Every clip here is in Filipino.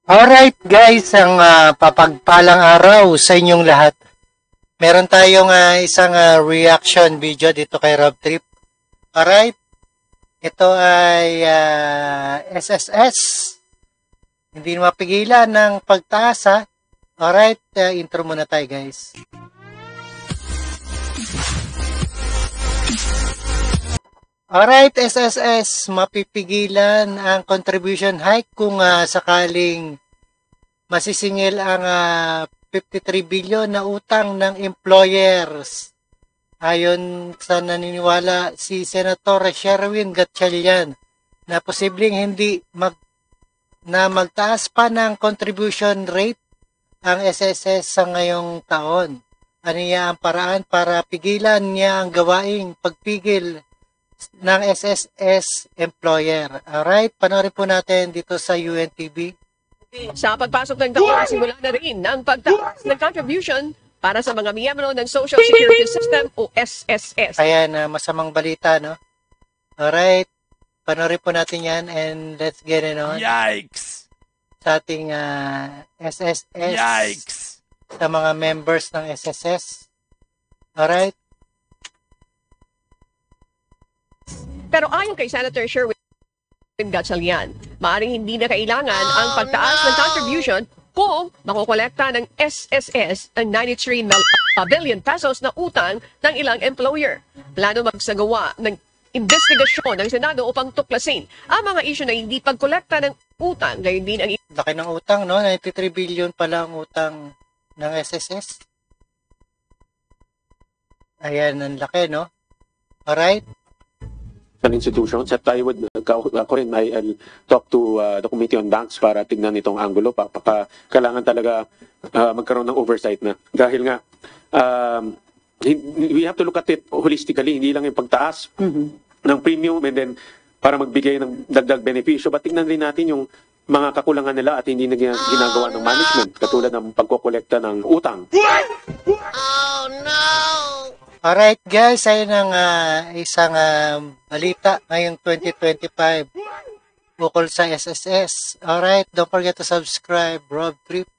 Alright guys, ang papagpalang araw sa inyong lahat. Meron tayong isang reaction video dito kay Rob Trip. Alright, ito ay SSS. Hindi mapigilan ng pagtaas ha. Alright, intro muna tayo guys. Alright, SSS, mapipigilan ang contribution hike kung sakaling masisingil ang 53 billion na utang ng employers. Ayon sa naniniwala si Senator Sherwin Gatchalian na posibleng hindi magtaas pa ng contribution rate ang SSS sa ngayong taon. Ano niya ang paraan para pigilan niya ang gawaing pagpigil ng SSS employer. Alright, panoorin po natin dito sa UNTV. Sa pagpasok ng taon, simula na rin ang pagtaas ng contribution para sa mga miyembro ng Social Security System o SSS. Ayan, masamang balita, no? Alright, panoorin po natin yan and let's get it on. Yikes! Sa ating SSS. Yikes! Sa mga members ng SSS. Alright. Pero ayon kay Senator Sherwin Gatchalian, maaaring hindi na kailangan ang pagtaas ng contribution kung makukolekta ng SSS ang 93 billion pesos na utang ng ilang employer. Plano magsagawa ng investigasyon ng Senado upang tuklasin ang mga isyu na hindi pagkolekta ng utang. Gayon din ang laki ng utang, no? 93 billion pala ang utang ng SSS. Ayan, ang laki, no? Alright. Institutions at I would ako rin I'll talk to the Committee on Banks para tignan itong angulo kailangan talaga magkaroon ng oversight na dahil nga we have to look at it holistically, hindi lang yung pagtaas ng premium and then para magbigay ng dagdag benepisyo, but tignan rin natin yung mga kakulangan nila at hindi na ginagawa ng management katulad ng pagkokolekta ng utang. Oh no! Alright guys, ayun ang isang balita ngayong 2025 ukol sa SSS. Alright, don't forget to subscribe, Rob Trip,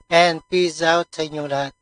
and peace out sa inyong lahat.